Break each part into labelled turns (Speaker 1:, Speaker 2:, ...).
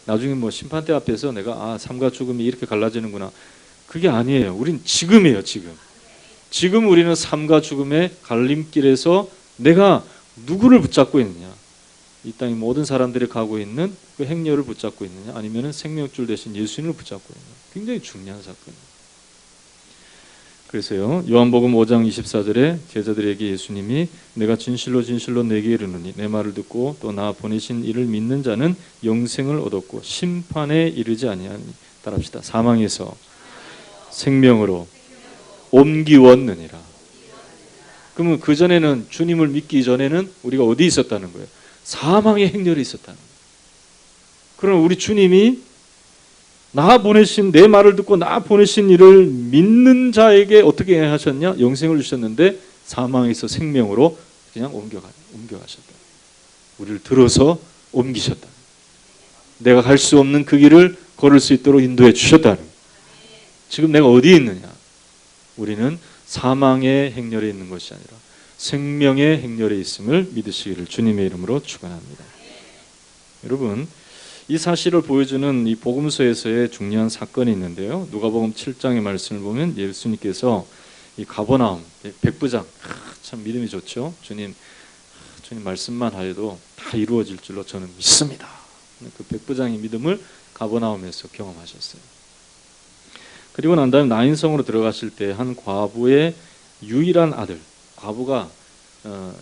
Speaker 1: 나중에 뭐 심판대 앞에서 내가 삶과 죽음이 이렇게 갈라지는구나. 그게 아니에요. 우린 지금이에요. 지금 우리는 삶과 죽음의 갈림길에서 내가 누구를 붙잡고 있느냐. 이 땅의 모든 사람들이 가고 있는 그 행렬을 붙잡고 있느냐, 아니면 생명줄 대신 예수님을 붙잡고 있느냐. 굉장히 중요한 사건이에요. 그래서요, 요한복음 5장 24절에 제자들에게 예수님이 내가 진실로 진실로 내게 이르노니 내 말을 듣고 또 나 보내신 이를 믿는 자는 영생을 얻었고 심판에 이르지 아니하니, 따라합시다. 사망에서 생명으로 옮기웠느니라. 그러면 그 전에는, 주님을 믿기 전에는 우리가 어디 있었다는 거예요? 사망의 행렬에 있었다는 거예요. 그럼 우리 주님이 나 보내신, 내 말을 듣고 나 보내신 이를 믿는 자에게 어떻게 하셨냐? 영생을 주셨는데 사망에서 생명으로 그냥 옮겨가셨다. 우리를 들어서 옮기셨다. 내가 갈 수 없는 그 길을 걸을 수 있도록 인도해 주셨다는. 지금 내가 어디에 있느냐? 우리는 사망의 행렬에 있는 것이 아니라 생명의 행렬에 있음을 믿으시기를 주님의 이름으로 축원합니다. 여러분, 이 사실을 보여주는 이 복음서에서의 중요한 사건이 있는데요. 누가복음 7장의 말씀을 보면 예수님께서 이 가버나움 백부장, 참 믿음이 좋죠. 주님 말씀만 하여도 다 이루어질 줄로 저는 믿습니다. 그 백부장의 믿음을 가버나움에서 경험하셨어요. 그리고 난 다음에 나인성으로 들어가실 때 한 과부의 유일한 아들, 과부가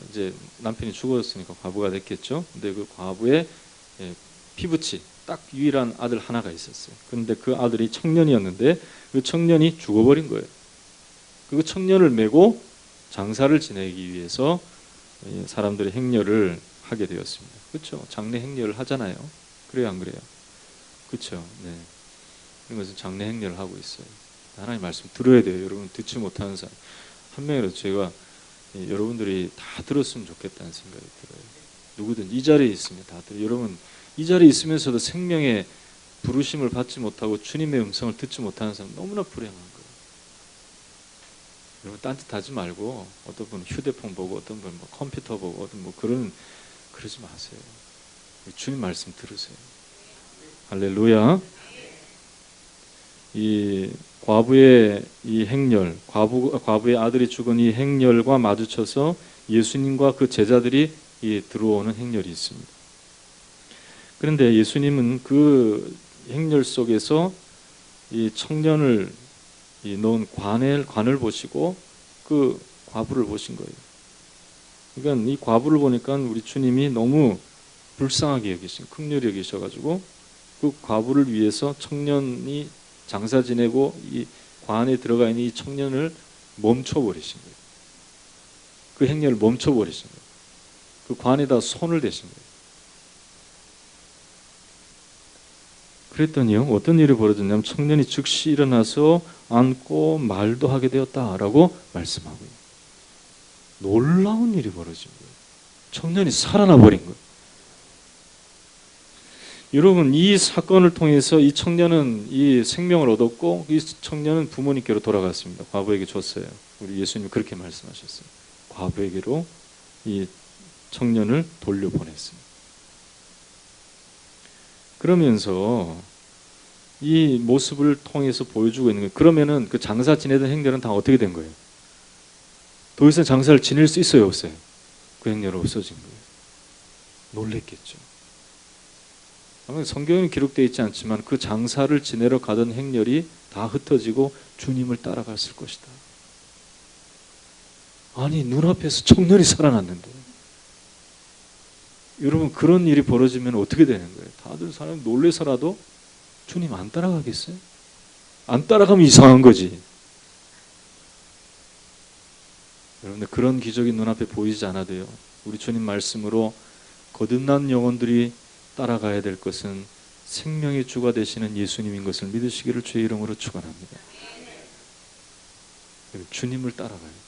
Speaker 1: 이제 남편이 죽었으니까 과부가 됐겠죠. 근데 그 과부의 피부치 딱 유일한 아들 하나가 있었어요. 그런데 그 아들이 청년이었는데 그 청년이 죽어버린 거예요. 그 청년을 메고 장사를 지내기 위해서 사람들의 행렬을 하게 되었습니다. 그렇죠? 장례 행렬을 하잖아요. 그래요, 안 그래요? 그렇죠. 네. 이런 것은 장례 행렬을 하고 있어요. 하나님 말씀 들어야 돼요. 여러분, 듣지 못하는 사람 한 명이라도 제가 여러분들이 다 들었으면 좋겠다는 생각이 들어요. 누구든 이 자리에 있으면 다 들어요. 여러분, 이 자리에 있으면서도 생명의 부르심을 받지 못하고 주님의 음성을 듣지 못하는 사람 너무나 불행한 거예요. 여러분, 딴짓하지 말고, 어떤 분은 휴대폰 보고, 어떤 분은 뭐 컴퓨터 보고, 어떤 뭐 그러지 마세요. 주님 말씀 들으세요. 할렐루야. 이 과부의 이 행렬, 과부의 아들이 죽은 이 행렬과 마주쳐서 예수님과 그 제자들이 들어오는 행렬이 있습니다. 그런데 예수님은 그 행렬 속에서 이 청년을 넣은 관을 보시고 그 과부를 보신 거예요. 그러니까 이 과부를 보니까 우리 주님이 너무 불쌍하게 여기신, 긍휼히 여기셔가지고 그 과부를 위해서 청년이 장사 지내고 이 관에 들어가 있는 이 청년을 멈춰버리신 거예요. 그 행렬을 멈춰버리신 거예요. 그 관에다 손을 대신 거예요. 그랬더니요, 어떤 일이 벌어졌냐면 청년이 즉시 일어나서 앉고 말도 하게 되었다라고 말씀하고 있어요. 놀라운 일이 벌어진 거예요. 청년이 살아나 버린 거예요. 여러분, 이 사건을 통해서 이 청년은 이 생명을 얻었고 이 청년은 부모님께로 돌아갔습니다. 과부에게 줬어요. 우리 예수님이 그렇게 말씀하셨어요. 과부에게로 이 청년을 돌려보냈습니다. 그러면서 이 모습을 통해서 보여주고 있는 거예요. 그러면은 그 장사 지내던 행렬은 다 어떻게 된 거예요? 더 이상 장사를 지낼 수 있어요, 없어요? 그 행렬은 없어진 거예요. 놀랬겠죠. 아마 성경에는 기록되어 있지 않지만 그 장사를 지내러 가던 행렬이 다 흩어지고 주님을 따라갔을 것이다. 아니, 눈앞에서 청년이 살아났는데. 여러분, 그런 일이 벌어지면 어떻게 되는 거예요? 다들 사람이 놀래서라도 주님 안 따라가겠어요? 안 따라가면 이상한 거지. 여러분들, 그런 기적이 눈앞에 보이지 않아도요, 우리 주님 말씀으로 거듭난 영혼들이 따라가야 될 것은 생명의 주가 되시는 예수님인 것을 믿으시기를 주의 이름으로 축원합니다. 주님을 따라가요.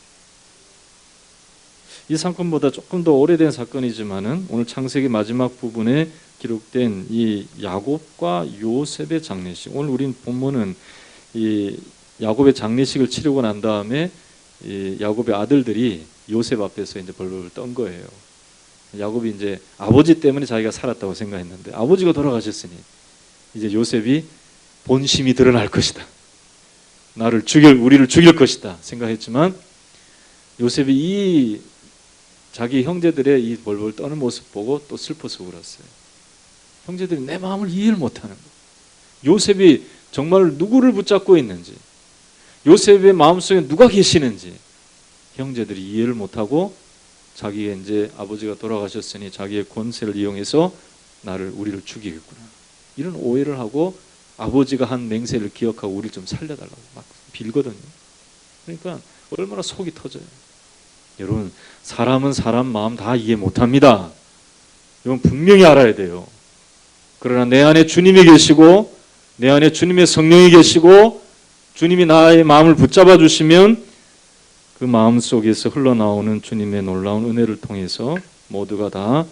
Speaker 1: 이 사건보다 조금 더 오래된 사건이지만은 오늘 창세기 마지막 부분에 기록된 이 야곱과 요셉의 장례식. 오늘 우린 본문은 이 야곱의 장례식을 치르고 난 다음에 이 야곱의 아들들이 요셉 앞에서 이제 벌벌 떤 거예요. 야곱이 이제 아버지 때문에 자기가 살았다고 생각했는데 아버지가 돌아가셨으니 이제 요셉이 본심이 드러날 것이다. 우리를 죽일 것이다 생각했지만 요셉이 이 자기 형제들의 이 벌벌 떠는 모습 보고 또 슬퍼서 울었어요. 형제들이 내 마음을 이해를 못하는 거예요. 요셉이 정말 누구를 붙잡고 있는지, 요셉의 마음속에 누가 계시는지 형제들이 이해를 못하고 자기가 이제 아버지가 돌아가셨으니 자기의 권세를 이용해서 우리를 죽이겠구나, 이런 오해를 하고 아버지가 한 맹세를 기억하고 우리를 좀 살려달라고 막 빌거든요. 그러니까 얼마나 속이 터져요. 여러분, 사람은 사람 마음 다 이해 못합니다. 이건 분명히 알아야 돼요. 그러나 내 안에 주님이 계시고 내 안에 주님의 성령이 계시고 주님이 나의 마음을 붙잡아 주시면 그 마음 속에서 흘러나오는 주님의 놀라운 은혜를 통해서 모두가 다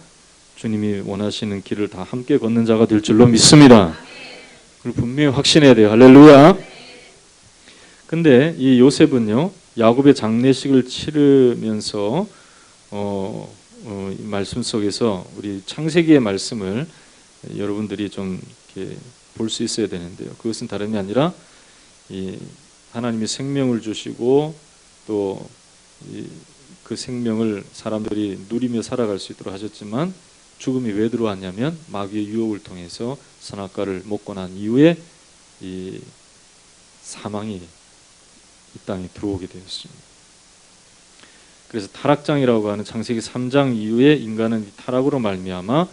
Speaker 1: 주님이 원하시는 길을 다 함께 걷는 자가 될 줄로 믿습니다. 그걸 분명히 확신해야 돼요. 할렐루야. 근데 이 요셉은요, 야곱의 장례식을 치르면서 이 말씀 속에서 우리 창세기의 말씀을 여러분들이 좀 이렇게 볼 수 있어야 되는데요. 그것은 다름이 아니라 이 하나님이 생명을 주시고 또 그 생명을 사람들이 누리며 살아갈 수 있도록 하셨지만 죽음이 왜 들어왔냐면 마귀의 유혹을 통해서 선악과를 먹고 난 이후에 이 사망이 이 땅에 들어오게 되었습니다. 그래서 타락장이라고 하는 창세기 3장 이후에 인간은 타락으로 말미암아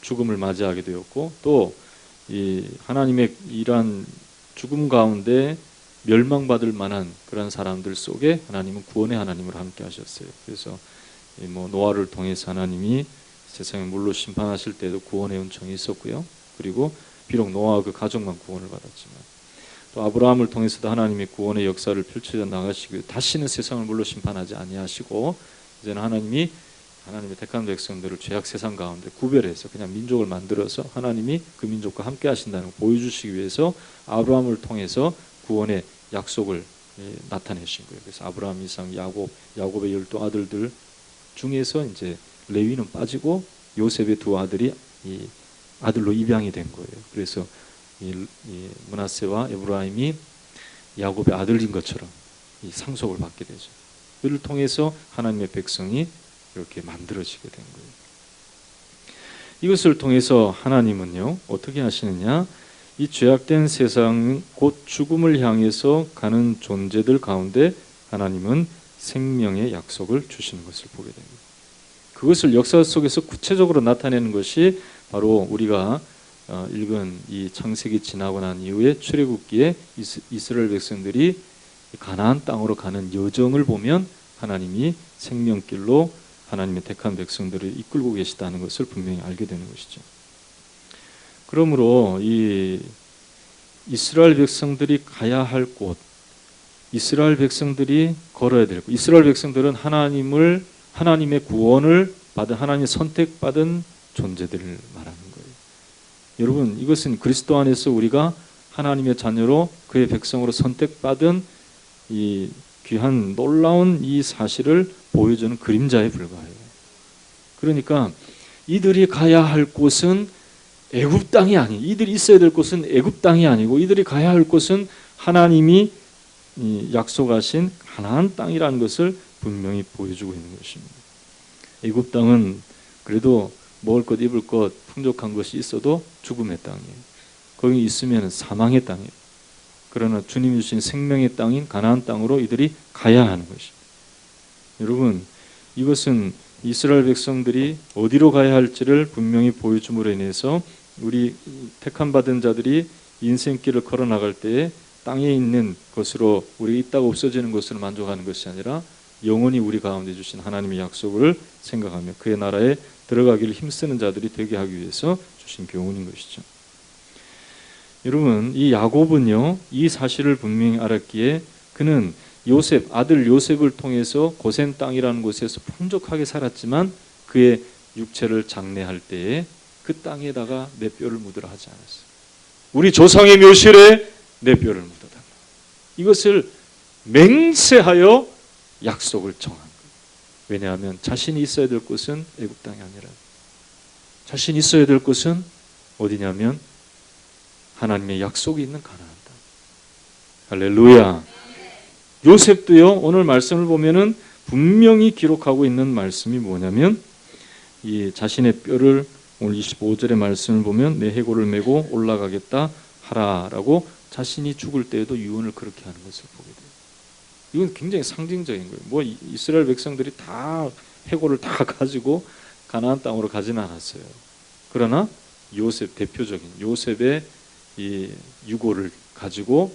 Speaker 1: 죽음을 맞이하게 되었고 또 이 하나님의 이러한 죽음 가운데 멸망받을 만한 그런 사람들 속에 하나님은 구원의 하나님으로 함께 하셨어요. 그래서 노아를 통해서 하나님이 세상을 물로 심판하실 때도 구원의 은총이 있었고요. 그리고 비록 노아와 그 가족만 구원을 받았지만 또 아브라함을 통해서도 하나님이 구원의 역사를 펼쳐 나가시고 다시는 세상을 물로 심판하지 아니하시고 이제는 하나님의 택한 백성들을 죄악 세상 가운데 구별해서 그냥 민족을 만들어서 하나님이 그 민족과 함께 하신다는 걸 보여주시기 위해서 아브라함을 통해서 구원의 약속을 나타내신 거예요. 그래서 아브라함, 이삭, 야곱의 12 아들들 중에서 이제 레위는 빠지고 요셉의 2 아들이 이 아들로 입양이 된 거예요. 그래서 이 므낫세와 에브라임이 야곱의 아들인 것처럼 이 상속을 받게 되죠. 그를 통해서 하나님의 백성이 이렇게 만들어지게 된 거예요. 이것을 통해서 하나님은요 어떻게 하시느냐, 이 죄악된 세상 곧 죽음을 향해서 가는 존재들 가운데 하나님은 생명의 약속을 주시는 것을 보게 됩니다. 그것을 역사 속에서 구체적으로 나타내는 것이 바로 우리가 읽은 이 창세기 지나고 난 이후에 출애굽기에 이스라엘 백성들이 가나안 땅으로 가는 여정을 보면 하나님이 생명길로 하나님의 택한 백성들을 이끌고 계시다는 것을 분명히 알게 되는 것이죠. 그러므로 이 이스라엘 백성들이 가야 할 곳, 이스라엘 백성들이 걸어야 될 곳, 이스라엘 백성들은 하나님의 구원을 받은, 하나님 선택받은 존재들을 말하는 거예요. 여러분, 이것은 그리스도 안에서 우리가 하나님의 자녀로 그의 백성으로 선택받은 이 귀한 놀라운 이 사실을 보여주는 그림자에 불과해요. 그러니까 이들이 가야 할 곳은 애굽 땅이 아니, 이들이 있어야 될 곳은 애굽 땅이 아니고 이들이 가야 할 곳은 하나님이 약속하신 가나안 땅이라는 것을 분명히 보여주고 있는 것입니다. 애굽 땅은 그래도 먹을 것, 입을 것, 풍족한 것이 있어도 죽음의 땅이에요. 거기 있으면 사망의 땅이에요. 그러나 주님이 주신 생명의 땅인 가나안 땅으로 이들이 가야 하는 것입니다. 여러분, 이것은 이스라엘 백성들이 어디로 가야 할지를 분명히 보여줌으로 인해서 우리 택함 받은 자들이 인생길을 걸어 나갈 때에 땅에 있는 것으로 우리 있다가 없어지는 것으로 만족하는 것이 아니라 영원히 우리 가운데 주신 하나님의 약속을 생각하며 그의 나라에 들어가기를 힘쓰는 자들이 되게 하기 위해서 주신 교훈인 것이죠. 여러분, 이 야곱은요 이 사실을 분명히 알았기에 그는 아들 요셉을 통해서 고센 땅이라는 곳에서 풍족하게 살았지만 그의 육체를 장례할 때에 그 땅에다가 내 뼈를 묻으라 하지 않았어요. 우리 조상의 묘실에 내 뼈를 묻어달라. 이것을 맹세하여 약속을 정한 거예요. 왜냐하면 자신이 있어야 될 곳은 애굽 땅이 아니라 자신이 있어야 될 곳은 어디냐면 하나님의 약속이 있는 가나안 땅. 할렐루야. 요셉도요, 오늘 말씀을 보면은 분명히 기록하고 있는 말씀이 뭐냐면, 이 자신의 뼈를, 오늘 25절의 말씀을 보면 내 해골을 메고 올라가겠다 하라라고 자신이 죽을 때에도 유언을 그렇게 하는 것을 보게 돼요. 이건 굉장히 상징적인 거예요. 뭐 이스라엘 백성들이 다 해골을 다 가지고 가나안 땅으로 가지는 않았어요. 그러나 요셉, 대표적인 요셉의 이 유골을 가지고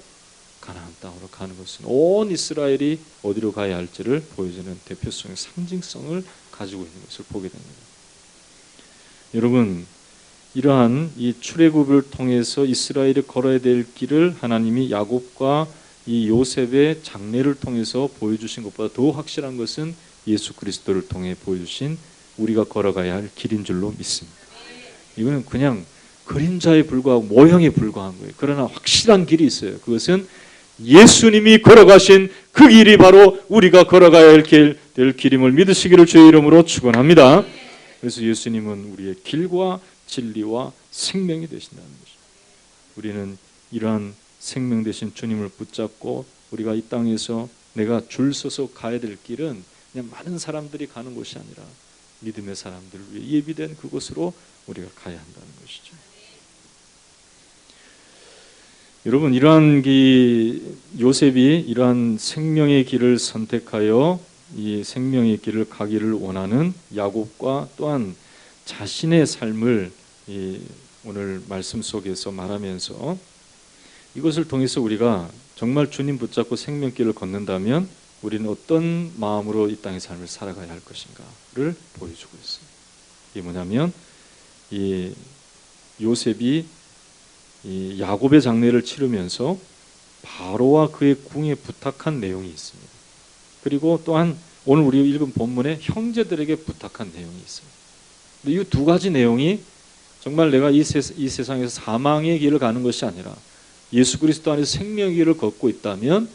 Speaker 1: 가나안 땅으로 가는 것은 온 이스라엘이 어디로 가야 할지를 보여주는 대표성의 상징성을 가지고 있는 것을 보게 됩니다. 여러분, 이러한 이 출애굽을 통해서 이스라엘이 걸어야 될 길을 하나님이 야곱과 이 요셉의 장례를 통해서 보여주신 것보다 더 확실한 것은 예수 그리스도를 통해 보여주신 우리가 걸어가야 할 길인 줄로 믿습니다. 이거는 그냥 그림자에 불과하고 모형에 불과한 거예요. 그러나 확실한 길이 있어요. 그것은 예수님이 걸어가신 그 길이 바로 우리가 걸어가야 할 될 길임을 믿으시기를 주의 이름으로 축원합니다. 그래서 예수님은 우리의 길과 진리와 생명이 되신다는 것입니다. 우리는 이러한 생명 되신 주님을 붙잡고 우리가 이 땅에서 내가 줄 서서 가야 될 길은 그냥 많은 사람들이 가는 곳이 아니라 믿음의 사람들을 위해 예비된 그곳으로 우리가 가야 한다는 것이죠. 여러분, 이러한 요셉이 이러한 생명의 길을 선택하여 이 생명의 길을 가기를 원하는 야곱과 또한 자신의 삶을 오늘 말씀 속에서 말하면서 이것을 통해서 우리가 정말 주님 붙잡고 생명길을 걷는다면 우리는 어떤 마음으로 이 땅의 삶을 살아가야 할 것인가를 보여주고 있어요. 이게 뭐냐면 이 요셉이 이 야곱의 장례를 치르면서 바로와 그의 궁에 부탁한 내용이 있습니다. 그리고 또한 오늘 우리가 읽은 본문에 형제들에게 부탁한 내용이 있어요. 이 두 가지 내용이 정말 내가 이 세상에서 사망의 길을 가는 것이 아니라 예수 그리스도 안에서 생명의 길을 걷고 있다면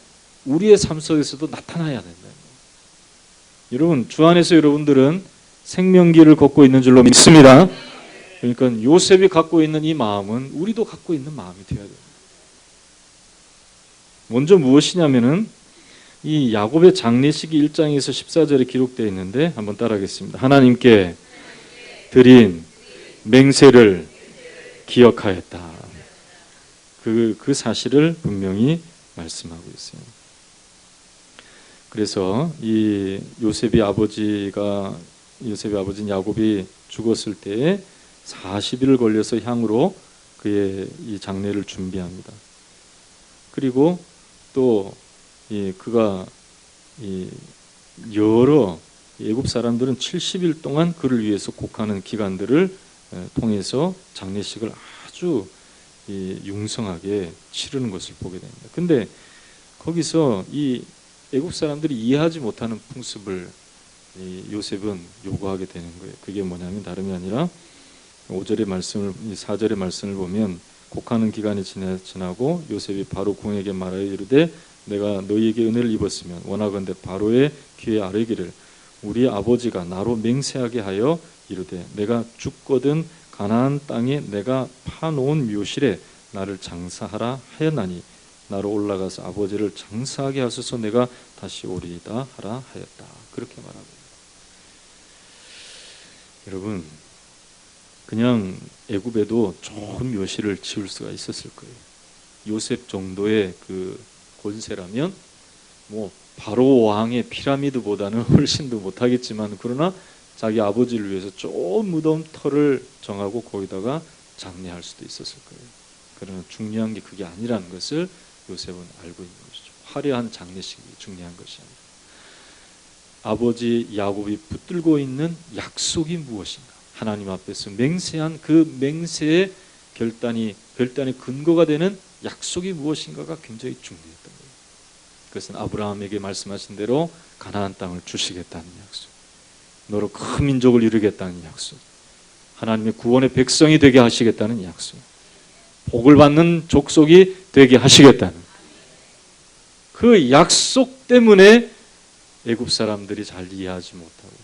Speaker 1: 우리의 삶 속에서도 나타나야 된다는 거예요. 여러분, 주 안에서 여러분들은 생명길을 걷고 있는 줄로 믿습니다. 그러니까 요셉이 갖고 있는 이 마음은 우리도 갖고 있는 마음이 되어야 됩니다. 먼저 무엇이냐면은 이 야곱의 장례식이 1장에서 14절에 기록되어 있는데 한번 따라하겠습니다. 하나님께 드린 맹세를 기억하였다. 그 사실을 분명히 말씀하고 있어요. 그래서 이 요셉의 아버지인 야곱이 죽었을 때에 40일을 걸려서 향으로 그의 이 장례를 준비합니다. 그리고 또 그가 여러 애굽 사람들은 70일 동안 그를 위해서 곡하는 기간들을 통해서 장례식을 아주 융성하게 치르는 것을 보게 됩니다. 근데 거기서 이 애굽 사람들이 이해하지 못하는 풍습을 요셉은 요구하게 되는 거예요. 그게 뭐냐면 다름이 아니라 4절의 말씀을 보면 곡하는 기간이 지나고 요셉이 바로 궁에게 말하여 이르되 내가 너희에게 은혜를 입었으면 원하건대 바로의 귀에 아뢰기를 우리 아버지가 나로 맹세하게 하여 이르되 내가 죽거든 가나안 땅에 내가 파놓은 묘실에 나를 장사하라 하였나니 나로 올라가서 아버지를 장사하게 하소서 내가 다시 오리이다 하라 하였다. 그렇게 말하고 여러분, 그냥 애굽에도 좋은 묘실을 지을 수가 있었을 거예요. 요셉 정도의 그 권세라면 뭐 바로 왕의 피라미드보다는 훨씬 더 못하겠지만 그러나 자기 아버지를 위해서 좀 무덤 터를 정하고 거기다가 장례할 수도 있었을 거예요. 그러나 중요한 게 그게 아니라는 것을 요셉은 알고 있는 것이죠. 화려한 장례식이 중요한 것이 아니라 아버지 야곱이 붙들고 있는 약속이 무엇인가? 하나님 앞에서 맹세한 그 맹세의 결단의 근거가 되는 약속이 무엇인가가 굉장히 중요했던 거예요. 그것은 아브라함에게 말씀하신 대로 가나안 땅을 주시겠다는 약속, 너로 큰 민족을 이루겠다는 약속, 하나님의 구원의 백성이 되게 하시겠다는 약속, 복을 받는 족속이 되게 하시겠다는 그 약속 때문에 애굽 사람들이 잘 이해하지 못하고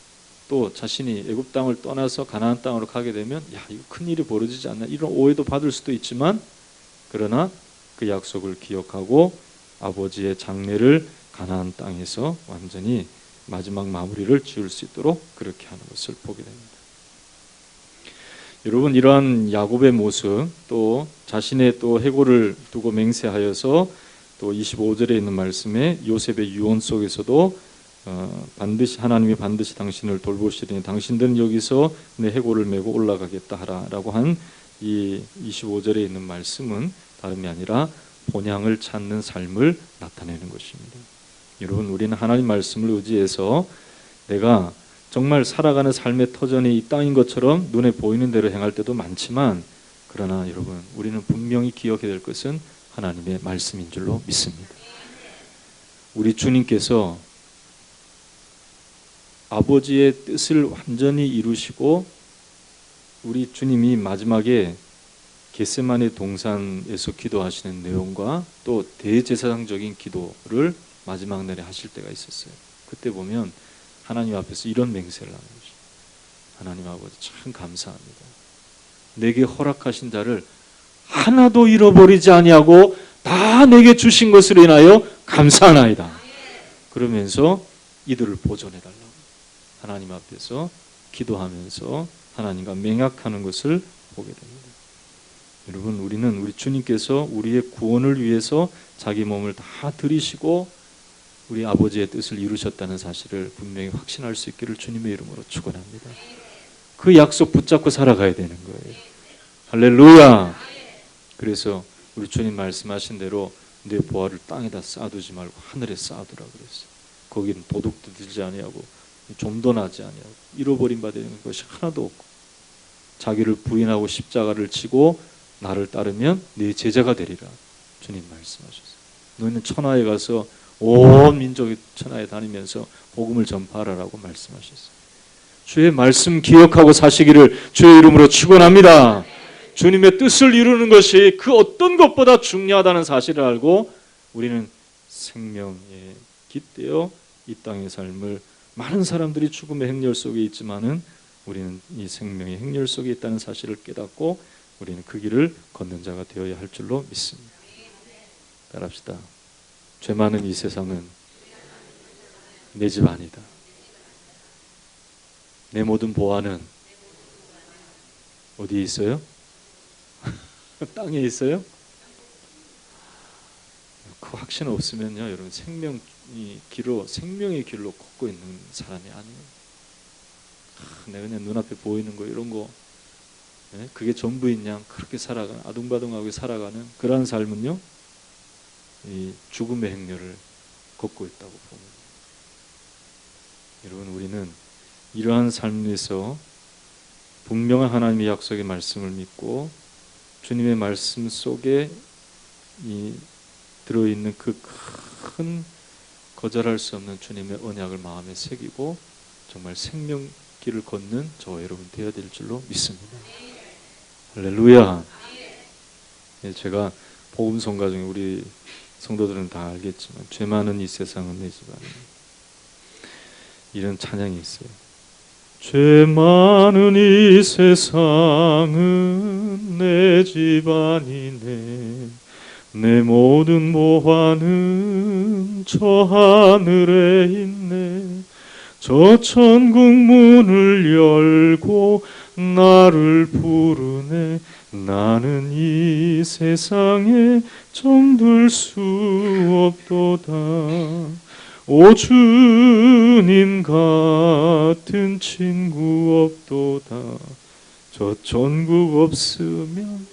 Speaker 1: 또 자신이 애굽 땅을 떠나서 가나안 땅으로 가게 되면 야, 이거 큰일이 벌어지지 않나 이런 오해도 받을 수도 있지만 그러나 그 약속을 기억하고 아버지의 장례를 가나안 땅에서 완전히 마지막 마무리를 지을 수 있도록 그렇게 하는 것을 보게 됩니다. 여러분, 이러한 야곱의 모습, 또 자신의 또 해골을 두고 맹세하여서 또 25절에 있는 말씀에 요셉의 유언 속에서도 반드시 하나님이 반드시 당신을 돌보시리니 당신들은 여기서 내 해골을 메고 올라가겠다 하라라고 한 이 25절에 있는 말씀은 다름이 아니라 본향을 찾는 삶을 나타내는 것입니다. 여러분, 우리는 하나님 말씀을 의지해서 내가 정말 살아가는 삶의 터전이 이 땅인 것처럼 눈에 보이는 대로 행할 때도 많지만, 그러나 여러분, 우리는 분명히 기억해야 될 것은 하나님의 말씀인 줄로 믿습니다. 우리 주님께서 아버지의 뜻을 완전히 이루시고 우리 주님이 마지막에 겟세마네 동산에서 기도하시는 내용과 또 대제사장적인 기도를 마지막 날에 하실 때가 있었어요. 그때 보면 하나님 앞에서 이런 맹세를 하는 거죠. 하나님 아버지, 참 감사합니다. 내게 허락하신 자를 하나도 잃어버리지 아니하고 다 내게 주신 것으로 인하여 감사하나이다. 그러면서 이들을 보존해달라고 하나님 앞에서 기도하면서 하나님과 맹약하는 것을 보게 됩니다. 여러분, 우리는 우리 주님께서 우리의 구원을 위해서 자기 몸을 다 들이시고 우리 아버지의 뜻을 이루셨다는 사실을 분명히 확신할 수 있기를 주님의 이름으로 축원합니다. 그 약속 붙잡고 살아가야 되는 거예요. 할렐루야. 그래서 우리 주님 말씀하신 대로 내 보화를 땅에다 쌓아두지 말고 하늘에 쌓아두라 그랬어요. 거기는 도둑도 들지 아니하고 좀도 나지 아니하고 잃어버린 바 되는 것이 하나도 없고, 자기를 부인하고 십자가를 지고 나를 따르면 네 제자가 되리라 주님 말씀하셨어요. 너희는 천하에 가서 온 민족이 천하에 다니면서 복음을 전파하라라고 말씀하셨어요. 주의 말씀 기억하고 사시기를 주의 이름으로 축원합니다. 주님의 뜻을 이루는 것이 그 어떤 것보다 중요하다는 사실을 알고 우리는 생명에 깃대어 이 땅의 삶을, 많은 사람들이 죽음의 행렬 속에 있지만은 우리는 이 생명의 행렬 속에 있다는 사실을 깨닫고 우리는 그 길을 걷는 자가 되어야 할 줄로 믿습니다. 따라합시다. 죄 많은 이 세상은 내 집 아니다. 내 모든 보화는 어디에 있어요? 땅에 있어요? 그 확신 없으면요, 여러분, 생명의 길로 걷고 있는 사람이 아니에요. 내가 그냥 눈앞에 보이는 거 이런 거, 그게 전부인 양 그렇게 살아가는, 아둥바둥하게 살아가는 그러한 삶은요, 이 죽음의 행렬을 걷고 있다고 봅니다. 여러분, 우리는 이러한 삶에서 분명한 하나님의 약속의 말씀을 믿고 주님의 말씀 속에 이 들어있는 그 큰 거절할 수 없는 주님의 언약을 마음에 새기고 정말 생명길을 걷는 저와 여러분 되어야 될 줄로 믿습니다. 할렐루야. 제가 복음성가 중에 우리 성도들은 다 알겠지만 죄 많은 이 세상은 내 집 아니니, 이런 찬양이 있어요. 죄 많은 이 세상은 내 집 아니네, 내 모든 보화는 저 하늘에 있네, 저 천국 문을 열고 나를 부르네, 나는 이 세상에 정들 수 없도다. 오 주님 같은 친구 없도다. 저 천국 없으면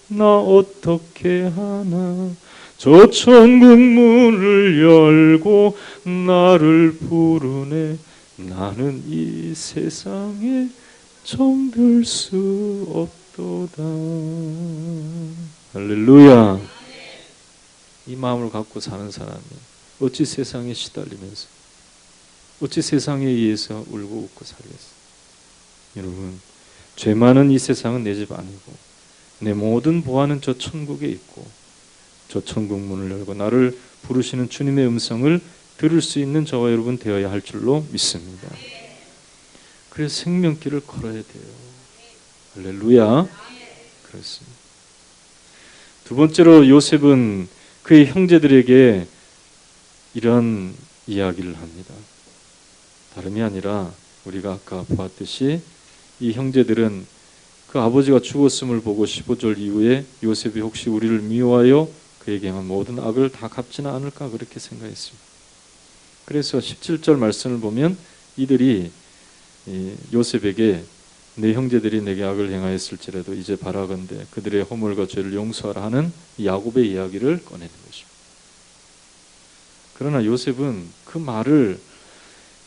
Speaker 1: 나 어떻게 하나. 저 천국 문을 열고 나를 부르네, 나는 이 세상에 정들 수 없도다. 할렐루야. 이 마음을 갖고 사는 사람이 어찌 세상에 시달리면서, 어찌 세상에 의해서 울고 웃고 살겠어. 여러분, 죄 많은 이 세상은 내 집 아니고 내 모든 보화는 저 천국에 있고 저 천국 문을 열고 나를 부르시는 주님의 음성을 들을 수 있는 저와 여러분 되어야 할 줄로 믿습니다. 그래서 생명길을 걸어야 돼요. 할렐루야. 그렇습니다. 두 번째로 요셉은 그의 형제들에게 이런 이야기를 합니다. 다름이 아니라 우리가 아까 보았듯이 이 형제들은 그 아버지가 죽었음을 보고 15절 이후에 요셉이 혹시 우리를 미워하여 그에게 한 모든 악을 다 갚지는 않을까 그렇게 생각했습니다. 그래서 17절 말씀을 보면 이들이 요셉에게 내 형제들이 내게 악을 행하였을지라도 이제 바라건대 그들의 허물과 죄를 용서하라 하는 야곱의 이야기를 꺼내는 것입니다. 그러나 요셉은 그 말을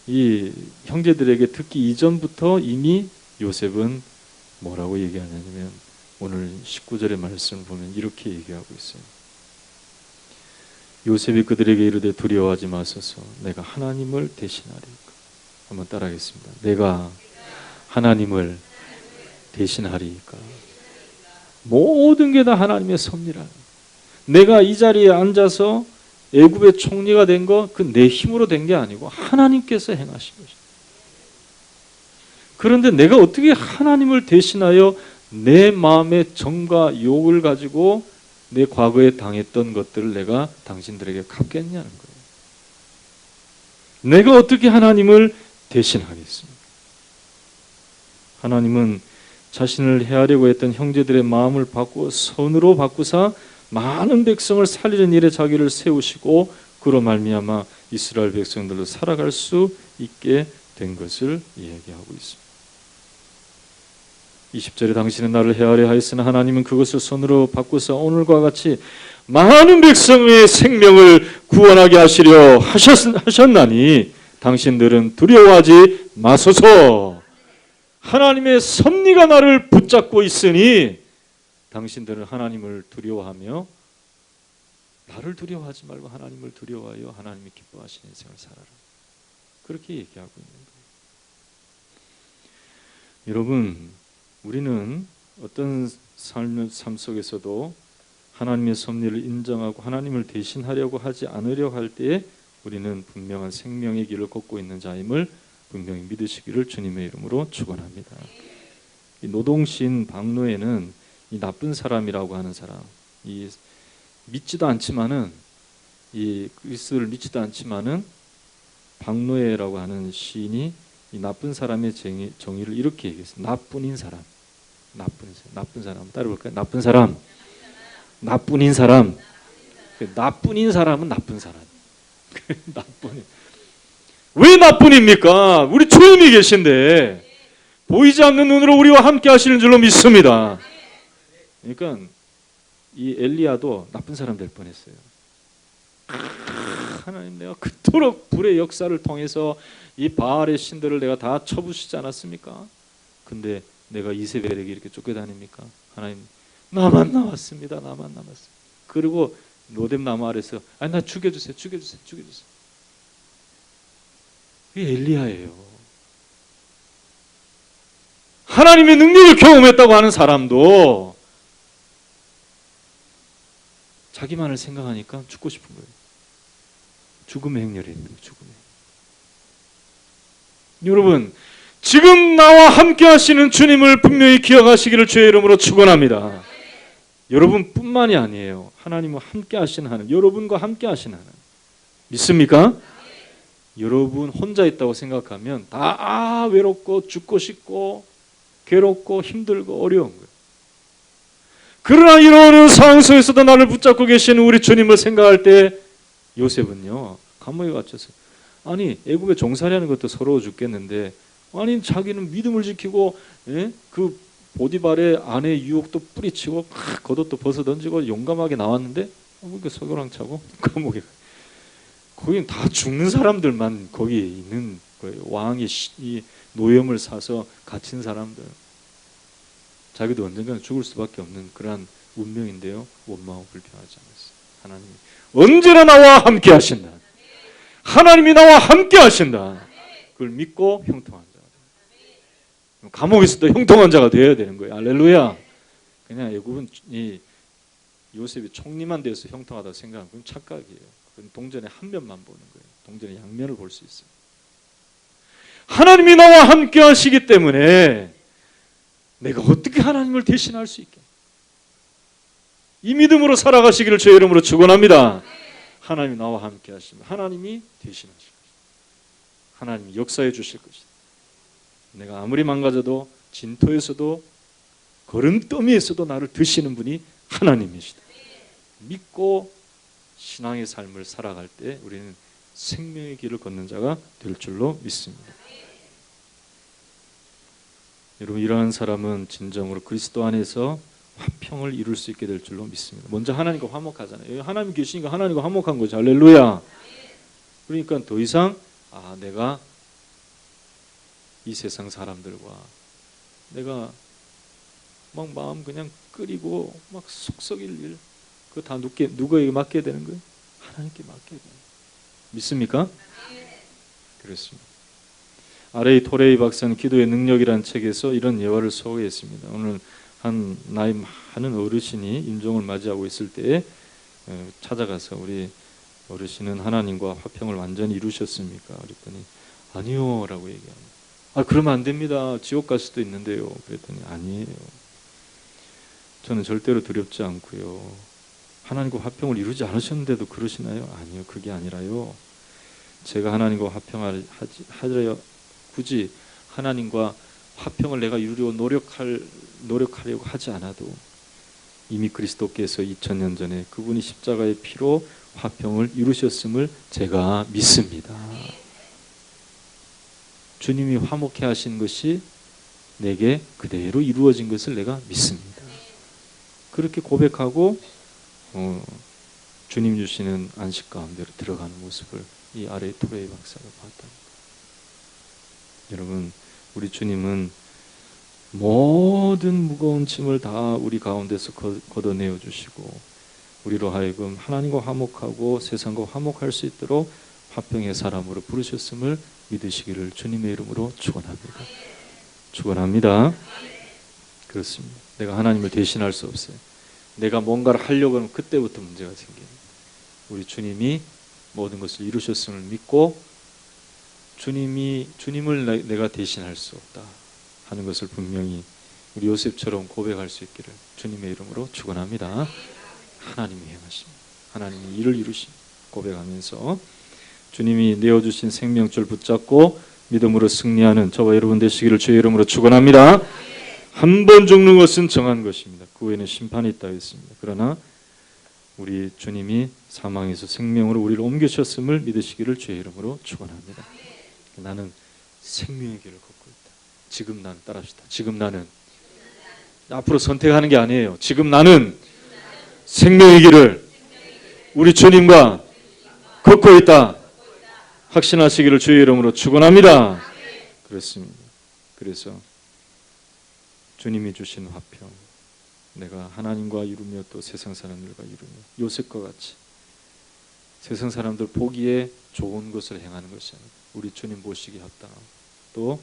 Speaker 1: 이 형제들에게 듣기 이전부터 이미 요셉은 뭐라고 얘기하냐면 오늘 19절의 말씀을 보면 이렇게 얘기하고 있어요. 요셉이 그들에게 이르되 두려워하지 마소서 내가 하나님을 대신하리이까. 한번 따라하겠습니다. 내가 하나님을 대신하리이까. 모든 게 다 하나님의 섭리라. 내가 이 자리에 앉아서 애굽의 총리가 된 거 그 내 힘으로 된 게 아니고 하나님께서 행하신 것이다. 그런데 내가 어떻게 하나님을 대신하여 내 마음의 정과 욕을 가지고 내 과거에 당했던 것들을 내가 당신들에게 갚겠냐는 거예요. 내가 어떻게 하나님을 대신하겠습니까? 하나님은 자신을 해하려고 했던 형제들의 마음을 바꾸어 선으로 바꾸사 많은 백성을 살리는 일에 자기를 세우시고 그로 말미암아 이스라엘 백성들로 살아갈 수 있게 된 것을 이야기하고 있습니다. 20절에 당신은 나를 해하려 하였으나 하나님은 그것을 손으로 바꾸사 오늘과 같이 많은 백성의 생명을 구원하게 하시려 하셨나니 당신들은 두려워하지 마소서. 하나님의 섭리가 나를 붙잡고 있으니 당신들은 하나님을 두려워하며 나를 두려워하지 말고 하나님을 두려워하여 하나님이 기뻐하시는 인생을 살아라. 그렇게 얘기하고 있는 거예요. 여러분, 우리는 어떤 삶 속에서도 하나님의 섭리를 인정하고 하나님을 대신하려고 하지 않으려 할 때에 우리는 분명한 생명의 길을 걷고 있는 자임을 분명히 믿으시기를 주님의 이름으로 축원합니다. 이 노동신 박노해는 이 나쁜 사람이라고 하는 사람, 이 믿지도 않지만은 이 그리스도를 믿지도 않지만은 박노해라고 하는 시인이 이 나쁜 사람의 정의를 이렇게 얘기했어요. 나뿐인 사람, 나쁜 사람 따라볼까요? 나쁜 사람, 나뿐인 사람, 나뿐인 사람은 나쁜 사람. 나뿐인. 왜 나뿐입니까? 우리 주님이 계신데 보이지 않는 눈으로 우리와 함께 하시는 줄로 믿습니다. 그러니까 이 엘리야도 나쁜 사람 될 뻔했어요. 하나님, 내가 그토록 불의 역사를 통해서 이 바알의 신들을 내가 다 쳐부시지 않았습니까? 근데 내가 이세벨에게 이렇게 쫓겨다닙니까? 하나님, 나만 남았습니다. 나만 남았습니다. 그리고 로뎀 나무 아래서 아니 나 죽여주세요. 이게 엘리야예요. 하나님의 능력을 경험했다고 하는 사람도 자기만을 생각하니까 죽고 싶은 거예요. 죽음의 행렬에 있는 거예요. 죽음의. 여러분, 지금 나와 함께 하시는 주님을 분명히 기억하시기를 주의 이름으로 축원합니다. 여러분뿐만이 아니에요. 하나님과 함께 하시는 하나님, 여러분과 함께 하시는 하나님. 믿습니까? 여러분 혼자 있다고 생각하면 다 외롭고 죽고 싶고 괴롭고 힘들고 어려운 거예요. 그러나 이런 상황 속에서도 나를 붙잡고 계시는 우리 주님을 생각할 때 요셉은요, 감옥에 갇혀서 아니 애굽에 종살이하는 것도 서러워 죽겠는데 아니 자기는 믿음을 지키고 그 보디발의 아내의 유혹도 뿌리치고 겉옷도 벗어 던지고 용감하게 나왔는데 그렇게 소교랑 차고 감옥에 거긴 다 죽는 사람들만 거기에 있는 거예요. 왕이 이 노염을 사서 갇힌 사람들. 자기도 언젠가는 죽을 수밖에 없는 그러한 운명인데요. 원망하고 불평하지 않았어요. 하나님이 언제나 나와 함께 하신다. 하나님이 나와 함께 하신다. 그걸 믿고 형통한 자가 돼요. 감옥에서도 형통한 자가 되어야 되는 거예요. 할렐루야. 그냥 애굽은 이 요셉이 총리만 돼서 형통하다고 생각하면 그건 착각이에요. 그건 동전의 한 면만 보는 거예요. 동전의 양면을 볼 수 있어요. 하나님이 나와 함께 하시기 때문에 내가 어떻게 하나님을 대신할 수 있게? 이 믿음으로 살아가시기를 주의 이름으로 축원합니다. 하나님이 나와 함께 하시면 하나님이 대신하실 것이다. 하나님이 역사해 주실 것이다. 내가 아무리 망가져도 진토에서도 거름더미에서도 나를 드시는 분이 하나님이시다. 믿고 신앙의 삶을 살아갈 때 우리는 생명의 길을 걷는 자가 될 줄로 믿습니다. 여러분, 이러한 사람은 진정으로 그리스도 안에서 화평을 이룰 수 있게 될 줄로 믿습니다. 먼저 하나님과 화목하잖아요. 하나님 계시니까 하나님과 화목한 거죠. 할렐루야. 그러니까 더 이상 내가 이 세상 사람들과 내가 막 마음 그냥 끓이고 막 속썩일 일, 그거 다 누구에게 맡겨야 되는 거예요? 하나님께 맡겨야 돼요. 믿습니까? 그렇습니다. R.A. 토레이 박사는 기도의 능력이라는 책에서 이런 예화를 소개했습니다. 오늘 한 나이 많은 어르신이 임종을 맞이하고 있을 때에 찾아가서 우리 어르신은 하나님과 화평을 완전히 이루셨습니까? 그랬더니 아니요 라고 얘기합니다. 그러면 안 됩니다. 지옥 갈 수도 있는데요. 그랬더니 아니에요. 저는 절대로 두렵지 않고요. 하나님과 화평을 이루지 않으셨는데도 그러시나요? 아니요. 그게 아니라요. 제가 하나님과 화평하려 굳이 하나님과 화평을 내가 이루려고 노력하려고 하지 않아도 이미 그리스도께서 2000년 전에 그분이 십자가의 피로 화평을 이루셨음을 제가 믿습니다. 주님이 화목해 하신 것이 내게 그대로 이루어진 것을 내가 믿습니다. 그렇게 고백하고 주님 주시는 안식 가운데로 들어가는 모습을 이 R.A. 토레이 박사가 봤다. 여러분, 우리 주님은 모든 무거운 짐을 다 우리 가운데서 걷어내어 주시고 우리로 하여금 하나님과 화목하고 세상과 화목할 수 있도록 화평의 사람으로 부르셨음을 믿으시기를 주님의 이름으로 축원합니다. 축원합니다. 그렇습니다. 내가 하나님을 대신할 수 없어요. 내가 뭔가를 하려고 하면 그때부터 문제가 생겨요. 우리 주님이 모든 것을 이루셨음을 믿고 주님을 내가 대신할 수 없다 하는 것을 분명히 우리 요셉처럼 고백할 수 있기를 주님의 이름으로 축원합니다. 하나님이 행하십니다. 하나님이 일을 이루십니다. 고백하면서 주님이 내어주신 생명줄 붙잡고 믿음으로 승리하는 저와 여러분 되시기를 주의 이름으로 축원합니다. 한 번 죽는 것은 정한 것입니다. 그 후에는 심판이 있다 했습니다. 그러나 우리 주님이 사망에서 생명으로 우리를 옮기셨음을 믿으시기를 주의 이름으로 축원합니다. 나는 생명의 길을 걷고 있다. 지금 나는 따라합시다. 지금 나는 앞으로 선택하는 게 아니에요. 지금 나는 생명의 길을 우리 주님과 걷고 있다. 확신하시기를 주의 이름으로 축원합니다. 그렇습니다. 그래서 주님이 주신 화평, 내가 하나님과 이루며 또 세상 사람들과 이루며 요셉과 같이 세상 사람들 보기에 좋은 것을 행하는 것이 아니라 우리 주님 보시기에 합당하고 또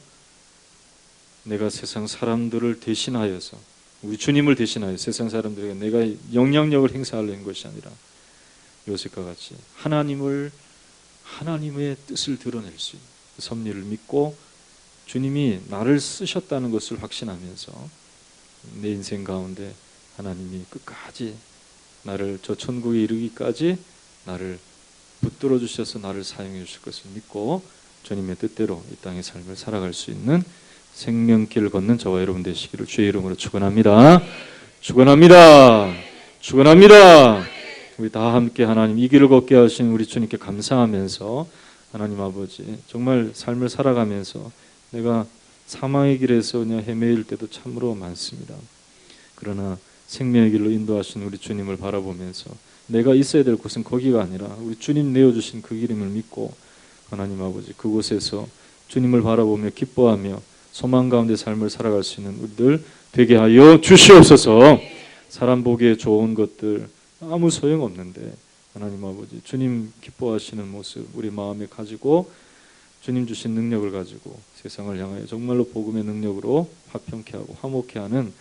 Speaker 1: 내가 세상 사람들을 대신하여서 우리 주님을 대신하여 세상 사람들에게 내가 영향력을 행사하려는 것이 아니라 요셉과 같이 하나님의 뜻을 드러낼 수 있는 그 섭리를 믿고 주님이 나를 쓰셨다는 것을 확신하면서 내 인생 가운데 하나님이 끝까지 나를 저 천국에 이르기까지 나를 붙들어 주셔서 나를 사용해 주실 것을 믿고 주님의 뜻대로 이 땅의 삶을 살아갈 수 있는 생명길을 걷는 저와 여러분 되시기를 주의 이름으로 축원합니다. 축원합니다. 축원합니다. 우리 다 함께 하나님 이 길을 걷게 하신 우리 주님께 감사하면서 하나님 아버지 정말 삶을 살아가면서 내가 사망의 길에서 그냥 헤매일 때도 참으로 많습니다. 그러나 생명의 길로 인도하신 우리 주님을 바라보면서 내가 있어야 될 곳은 거기가 아니라 우리 주님 내어주신 그 길임을 믿고 하나님 아버지 그곳에서 주님을 바라보며 기뻐하며 소망 가운데 삶을 살아갈 수 있는 우리들 되게 하여 주시옵소서. 사람 보기에 좋은 것들 아무 소용없는데 하나님 아버지 주님 기뻐하시는 모습 우리 마음에 가지고 주님 주신 능력을 가지고 세상을 향하여 정말로 복음의 능력으로 화평케 하고 화목케 하는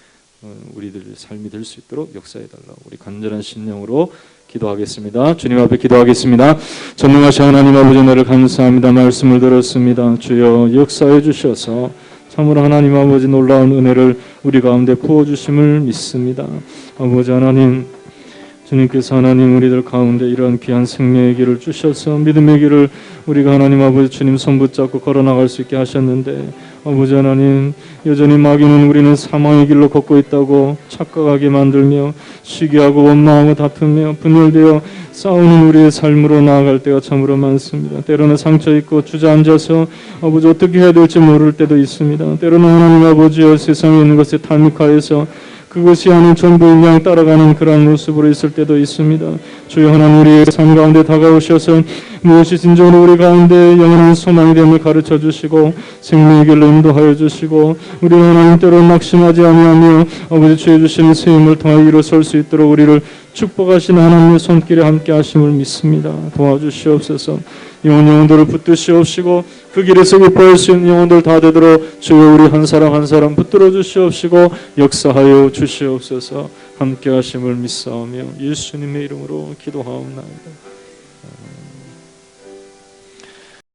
Speaker 1: 우리들의 삶이 될 수 있도록 역사해달라고 우리 간절한 신령으로 기도하겠습니다. 주님 앞에 기도하겠습니다. 전능하신 하나님 아버지 나를 감사합니다. 말씀을 들었습니다. 주여 역사해 주셔서 참으로 하나님 아버지 놀라운 은혜를 우리 가운데 부어주심을 믿습니다. 아버지 하나님 주님께서 하나님 우리들 가운데 이러한 귀한 생명의 길을 주셔서 믿음의 길을 우리가 하나님 아버지 주님 손 붙잡고 걸어나갈 수 있게 하셨는데 아버지 하나님 여전히 마귀는 우리는 사망의 길로 걷고 있다고 착각하게 만들며 시기하고 원망하고 다투며 분열되어 싸우는 우리의 삶으로 나아갈 때가 참으로 많습니다. 때로는 상처 있고 주저앉아서 아버지 어떻게 해야 될지 모를 때도 있습니다. 때로는 하나님 아버지여 세상에 있는 것에 탐닉하여서 그것이 아닌 전부인 양 따라가는 그러한 모습으로 있을 때도 있습니다. 주여 하나님 우리의 삶 가운데 다가오셔서 무엇이 진정으로 우리 가운데 영원한 소망이 됨을 가르쳐 주시고 생명의 길로 인도하여 주시고 우리는 하나님 때로는 낙심하지 아니하며 아버지 주의 주시는 세움을 통하여 일어설 수 있도록 우리를 축복하신 하나님의 손길에 함께 하심을 믿습니다. 도와주시옵소서. 영혼들을 붙드시옵시고 그 길에서 기뻐할 수 있는 영혼들 다 되도록 주여 우리 한 사람 한 사람 붙들어 주시옵시고 역사하여 주시옵소서. 함께 하심을 믿사오며 예수님의 이름으로 기도하옵나이다.